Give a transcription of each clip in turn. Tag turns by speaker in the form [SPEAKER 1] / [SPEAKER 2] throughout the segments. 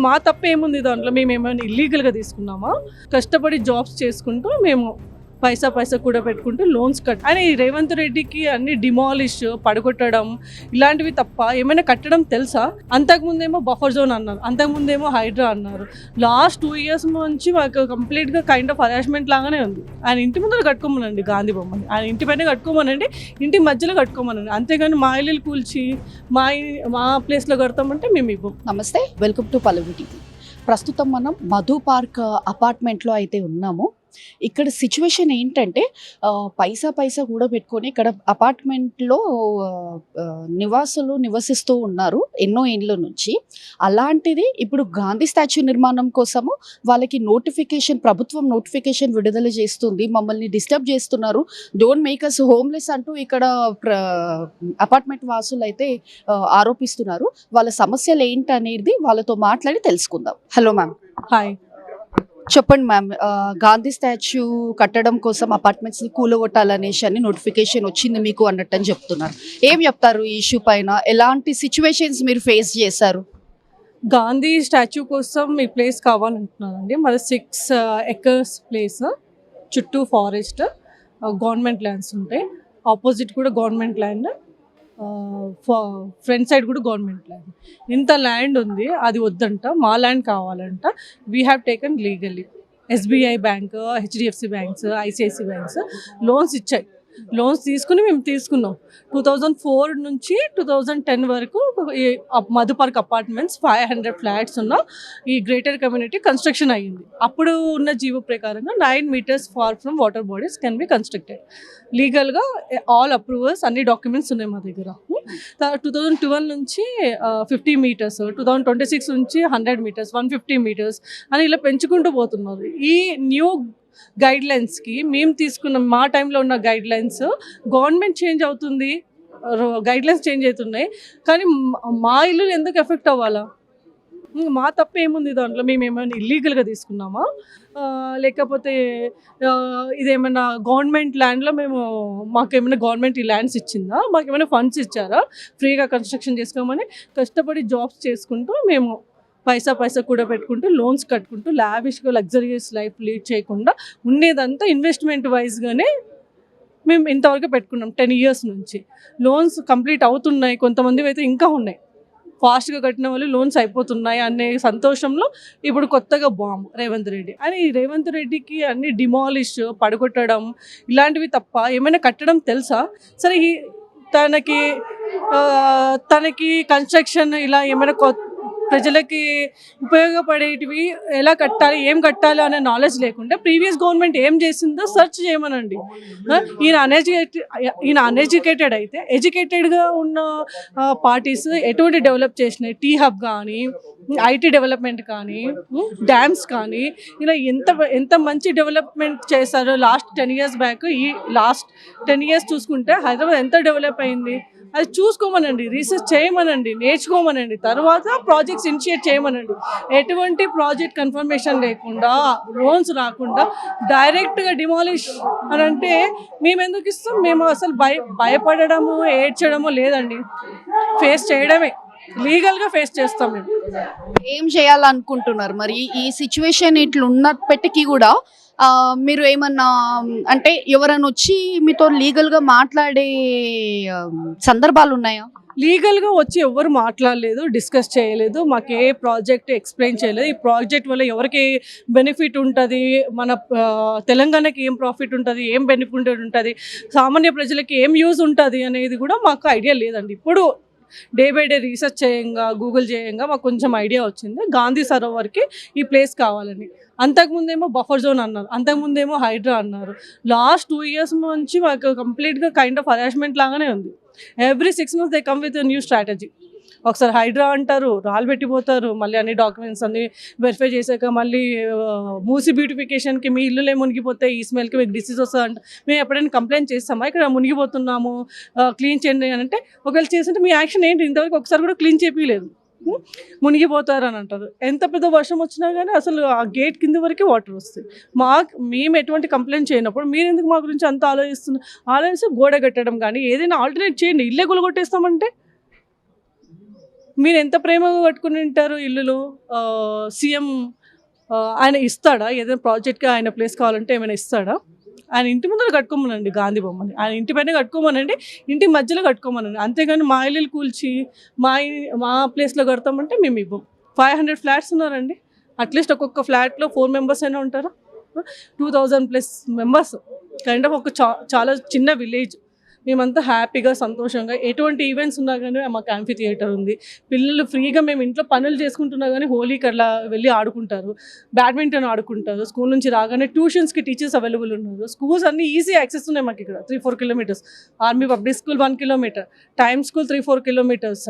[SPEAKER 1] మా తప్పేముంది దాంట్లో? మేమేమైనా ఇల్లీగల్‌గా తీసుకున్నామా? కష్టపడి జాబ్స్ చేసుకుంటూ మేము పైసా కూడా పెట్టుకుంటూ లోన్స్ అని రేవంత్ రెడ్డికి అన్ని డిమాలిష్ పడగొట్టడం ఇలాంటివి తప్ప ఏమైనా కట్టడం తెలుసా? అంతకుముందేమో బఫర్ జోన్ అన్నారు, అంతకుముందేమో హైడ్రా అన్నారు. లాస్ట్ 2 years నుంచి మాకు కంప్లీట్గా కైండ్ ఆఫ్ హరాస్మెంట్ లాగానే ఉంది. ఆయన ఇంటి ముందర కట్టుకోమనండి గాంధీ బొమ్మని, ఆయన ఇంటి పైన కట్టుకోమనండి, ఇంటి మధ్యలో కట్టుకోమనండి, అంతేగాని మా ఇల్లు కూల్చి మా ప్లేస్లో కడతామంటే మేము ఇవ్వం.
[SPEAKER 2] నమస్తే, వెల్కమ్ టు పలువు టీవీ. ప్రస్తుతం మనం మధు పార్క్ అపార్ట్మెంట్లో అయితే ఉన్నాము. ఇక్కడ సిచ్యువేషన్ ఏంటంటే పైసా కూడా పెట్టుకొని ఇక్కడ అపార్ట్మెంట్లో నివాసులు నివసిస్తూ ఉన్నారు ఎన్నో ఏళ్ళ నుంచి. అలాంటిది ఇప్పుడు గాంధీ స్టాచ్యూ నిర్మాణం కోసము వాళ్ళకి ప్రభుత్వం నోటిఫికేషన్ విడుదల చేస్తుంది, మమ్మల్ని డిస్టర్బ్ చేస్తున్నారు, డోంట్ మేక్ అస్ హోమ్లెస్ అంటూ ఇక్కడ అపార్ట్మెంట్ వాసులు అయితే ఆరోపిస్తున్నారు. వాళ్ళ సమస్యలు ఏంటనేది వాళ్ళతో మాట్లాడి తెలుసుకుందాం. Hello ma'am.
[SPEAKER 1] హాయ్,
[SPEAKER 2] చెప్పండి మ్యామ్. గాంధీ స్టాచ్యూ కట్టడం కోసం అపార్ట్మెంట్స్ని కూలగొట్టాలనేసి అని నోటిఫికేషన్ వచ్చింది మీకు అన్నట్టు అని చెప్తున్నారు. ఏం చెప్తారు ఈ ఇష్యూ పైన? ఎలాంటి సిచ్యువేషన్స్ మీరు ఫేస్ చేశారు?
[SPEAKER 1] గాంధీ స్టాచ్యూ కోసం ఈ ప్లేస్ కావాలంటున్నానండి. మరి 6 acres ప్లేస్, చుట్టూ ఫారెస్ట్, గవర్నమెంట్ ల్యాండ్స్ ఉంటాయి, ఆపోజిట్ కూడా గవర్నమెంట్ ల్యాండ్, ఫ్రంట్ సైడ్ కూడా గవర్నమెంట్ ల్యాండ్. ఇంత ల్యాండ్ ఉంది, అది వద్దంట, మా ల్యాండ్ కావాలంట. We have taken legally. SBI bank, HDFC banks, ICICI banks loans ఇచ్చాయి. లోన్స్ తీసుకుని మేము తీసుకున్నాం. 2004 నుంచి 2010 వరకు ఈ మధు పార్క్ అపార్ట్మెంట్స్ 500 ఫ్లాట్స్ ఉన్న ఈ గ్రేటర్ కమ్యూనిటీ కన్స్ట్రక్షన్ అయ్యింది. అప్పుడు ఉన్న జీవో ప్రకారంగా 9 meters far from water bodies can be constructed. లీగల్గా ఆల్ అప్రూవల్స్, అన్ని డాక్యుమెంట్స్ ఉన్నాయి మా దగ్గర. 2012 నుంచి 50 meters, 2026 నుంచి 100 meters, 150 meters అని ఇలా పెంచుకుంటూ పోతున్నారు. ఈ న్యూ గైడ్ లైన్స్కి మేము తీసుకున్న, మా టైంలో ఉన్న గైడ్ లైన్స్, గవర్నమెంట్ చేంజ్ అవుతుంది, గైడ్ లైన్స్ చేంజ్ అవుతున్నాయి, కానీ మా ఇల్లు ఎందుకు ఎఫెక్ట్ అవ్వాలా? మా తప్ప ఏముంది దాంట్లో? మేమేమైనా ఇల్లీగల్గా తీసుకున్నామా? లేకపోతే ఇదేమైనా గవర్నమెంట్ ల్యాండ్లో మాకేమైనా గవర్నమెంట్ ఈ ల్యాండ్స్ ఇచ్చిందా? మాకేమైనా ఫండ్స్ ఇచ్చారా ఫ్రీగా కన్స్ట్రక్షన్ చేసుకోమని? కష్టపడి జాబ్స్ చేసుకుంటూ మేము పైసా కూడా పెట్టుకుంటూ లోన్స్ కట్టుకుంటూ లావిష్గా లగ్జరియస్ లైఫ్ లీడ్ చేయకుండా ఉండేదంతా ఇన్వెస్ట్మెంట్ వైజ్గానే మేము ఇంతవరకు పెట్టుకున్నాం. 10 years నుంచి లోన్స్ కంప్లీట్ అవుతున్నాయి, కొంతమంది అయితే ఇంకా ఉన్నాయి. ఫాస్ట్గా కట్టిన వాళ్ళు లోన్స్ అయిపోతున్నాయి అనే సంతోషంలో ఇప్పుడు కొత్తగా బాంబు రేవంత్ రెడ్డి అని, రేవంత్ రెడ్డికి అన్ని డిమాలిష్ పడగొట్టడం ఇలాంటివి తప్ప ఏమైనా కట్టడం తెలుసా? సరే, తనకి కన్స్ట్రక్షన్ ఇలా ఏమైనా ప్రజలకి ఉపయోగపడేటివి ఎలా కట్టాలి, ఏం కట్టాలి అనే నాలెడ్జ్ లేకుండా ప్రీవియస్ గవర్నమెంట్ ఏం చేసిందో సెర్చ్ చేయమనండి. ఈయన అన్ఎడ్యుకేటెడ్ అయితే, ఎడ్యుకేటెడ్గా ఉన్న పార్టీస్ ఎటువంటి డెవలప్ చేసినాయి? టీ హబ్ కానీ, ఐటీ డెవలప్మెంట్ కానీ, డ్యామ్స్ కానీ, ఇలా ఎంత మంచి డెవలప్మెంట్ చేశారో లాస్ట్ 10 years బ్యాక్. ఈ లాస్ట్ 10 years చూసుకుంటే హైదరాబాద్ ఎంత డెవలప్ అయింది అది చూసుకోమనండి, రీసెర్చ్ చేయమనండి, నేర్చుకోమనండి, తర్వాత ప్రాజెక్ట్స్ ఇనిషియేట్ చేయమనండి. ఎటువంటి ప్రాజెక్ట్ కన్ఫర్మేషన్ లేకుండా, లోన్స్ రాకుండా డైరెక్ట్గా డిమాలిష్ అని అంటే మేము ఎందుకు ఇస్తాం? మేము అసలు భయపడము, ఏడ్చడము లేదండి, ఫేస్ చేయడమే, లీగల్గా ఫేస్ చేస్తాం. మేము
[SPEAKER 2] ఏం చేయాలనుకుంటున్నారు మరి? ఈ సిచ్యువేషన్ ఇట్లా ఉన్నప్పటికీ కూడా మీరు ఏమన్నా అంటే ఎవరైనా వచ్చి మీతో లీగల్గా మాట్లాడే సందర్భాలు ఉన్నాయా?
[SPEAKER 1] లీగల్గా వచ్చి ఎవరు మాట్లాడలేదు, డిస్కస్ చేయలేదు, మాకు ఏ ప్రాజెక్ట్ ఎక్స్ప్లెయిన్ చేయలేదు. ఈ ప్రాజెక్ట్ వల్ల ఎవరికి బెనిఫిట్ ఉంటుంది, మన తెలంగాణకి ఏం ప్రాఫిట్ ఉంటుంది, ఏం బెనిఫిట్ ఉంటుంది, సామాన్య ప్రజలకి ఏం యూజ్ ఉంటుంది అనేది కూడా మాకు ఐడియా లేదండి. ఇప్పుడు డే బై డే రీసెర్చ్ చేయంగా, గూగుల్ చేయంగా మాకు కొంచెం ఐడియా వచ్చింది గాంధీ సరోవర్కి ఈ ప్లేస్ కావాలని. అంతకుముందేమో బఫర్ జోన్ అన్నారు, అంతకుముందేమో హైడ్రా అన్నారు. లాస్ట్ 2 years నుంచి మాకు కంప్లీట్గా కైండ్ ఆఫ్ హరాస్మెంట్ లాగానే ఉంది. Every 6 months they come with new strategy. ఒకసారి హైడ్రా అంటారు, రాళ్ళు పెట్టిపోతారు, మళ్ళీ అన్ని డాక్యుమెంట్స్ అన్ని వెరిఫై చేశాక మళ్ళీ మూసి బ్యూటిఫికేషన్కి మీ ఇల్లులే మునిగిపోతే ఈ స్మెల్కి మీకు డిసీజ్ వస్తుంది అంట. మేము ఎప్పుడైనా కంప్లైంట్ చేస్తామా ఇక్కడ మునిగిపోతున్నాము క్లీన్ చేయండి అని అంటే? ఒకవేళ చేస్తుంటే మీ యాక్షన్ ఏంటి? ఇంతవరకు ఒకసారి కూడా క్లీన్ చేయలేదు, మునిగిపోతారు అని అంటారు. ఎంత పెద్ద వర్షం వచ్చినా కానీ అసలు ఆ గేట్ కింద వరకు వాటర్ వస్తాయి. మేము ఎటువంటి కంప్లైంట్ చేయనప్పుడు మీరు ఎందుకు మా గురించి అంత ఆలోచిస్తే గోడ కట్టడం కానీ ఏదైనా ఆల్టర్నేట్ చేయండి. ఇల్లే కొలగొట్టేస్తామంటే మీరు ఎంత ప్రేమగా కట్టుకుని ఉంటారు ఇల్లులు. సీఎం ఆయన ఇస్తాడా ఏదైనా ప్రాజెక్ట్గా ఆయన ప్లేస్ కావాలంటే ఏమైనా ఇస్తాడా? ఆయన ఇంటి ముందర కట్టుకోమనండి గాంధీ బొమ్మని, ఆయన ఇంటి పైన కట్టుకోమనండి, ఇంటి మధ్యలో కట్టుకోమనండి. అంతేగాని మా ఇల్లు కూల్చి మా ప్లేస్లో కడతామంటే మేము ఇవ్వం. 500 ఫ్లాట్స్ ఉన్నారండి, అట్లీస్ట్ ఒక్కొక్క ఫ్లాట్లో 4 మెంబర్స్ అయినా ఉంటారా? 2000+ మెంబర్స్, కైండ్ ఆఫ్ ఒక చాలా చిన్న విలేజ్. మేమంతా హ్యాపీగా సంతోషంగా ఎటువంటి ఈవెంట్స్ ఉన్నా కానీ మాకు యాంఫీ థియేటర్ ఉంది. పిల్లలు ఫ్రీగా మేము ఇంట్లో పనులు చేసుకుంటున్నా కానీ హోలీకి అట్లా వెళ్ళి ఆడుకుంటారు, బ్యాడ్మింటన్ ఆడుకుంటారు. స్కూల్ నుంచి రాగానే ట్యూషన్స్కి టీచర్స్ అవైలబుల్ ఉన్నారు. స్కూల్స్ అన్నీ ఈజీ యాక్సెస్ ఉన్నాయి మాకు ఇక్కడ. 3-4 kilometres. Army public school 1 kilometre, time school 3-4 kilometres,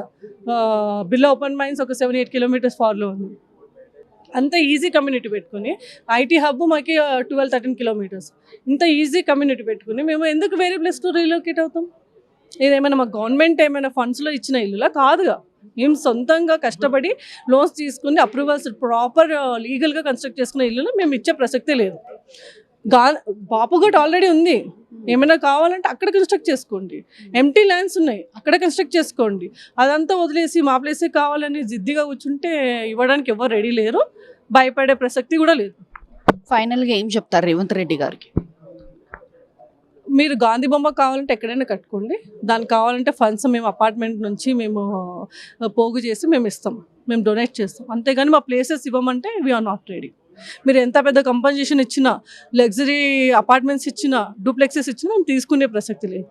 [SPEAKER 1] Birla Open Minds ఒక 7-8 కిలోమీటర్స్ ఫార్లో ఉంది. అంత ఈజీ కమ్యూనిటీ పెట్టుకుని, ఐటీ హబ్ మాకి 12-13 కిలోమీటర్స్. ఇంత ఈజీ కమ్యూనిటీ పెట్టుకుని మేము ఎందుకు వేరే ప్లేస్లో రీలొకేట్ అవుతాం? ఇదేమైనా మా గవర్నమెంట్ ఏమైనా ఫండ్స్లో ఇచ్చిన ఇల్లులా కాదుగా. మేము సొంతంగా కష్టపడి లోన్స్ తీసుకుని అప్రూవల్స్ ప్రాపర్ లీగల్గా కన్స్ట్రక్ట్ చేసుకున్న ఇల్లులో మేము ఇచ్చే ప్రసక్తే లేదు. బాపుఘాట్ ఆల్రెడీ ఉంది, ఏమైనా కావాలంటే అక్కడ కన్స్ట్రక్ట్ చేసుకోండి. ఎంటీ ల్యాండ్స్ ఉన్నాయి, అక్కడ కన్స్ట్రక్ట్ చేసుకోండి. అదంతా వదిలేసి మా ప్లేసే కావాలని జిద్దిగా కూర్చుంటే ఇవ్వడానికి ఎవరు రెడీ లేరు, భయపడే ప్రసక్తి కూడా లేదు.
[SPEAKER 2] ఫైనల్గా ఏం చెప్తారు రేవంత్ రెడ్డి గారికి?
[SPEAKER 1] మీరు గాంధీ బొమ్మ కావాలంటే ఎక్కడైనా కట్టుకోండి, దానికి కావాలంటే ఫండ్స్ మేము అపార్ట్మెంట్ నుంచి మేము పోగు చేసి మేము ఇస్తాం, మేము డొనేట్ చేస్తాం. అంతేగాని మా ప్లేసెస్ ఇవ్వమంటే వీఆర్ నాట్ రెడీ. మీరు ఎంత పెద్ద కంపెన్సేషన్ ఇచ్చినా, లగ్జరీ అపార్ట్మెంట్స్ ఇచ్చినా, డూప్లెక్సెస్ ఇచ్చినా మేము తీసుకునే ప్రసక్తి లేదు.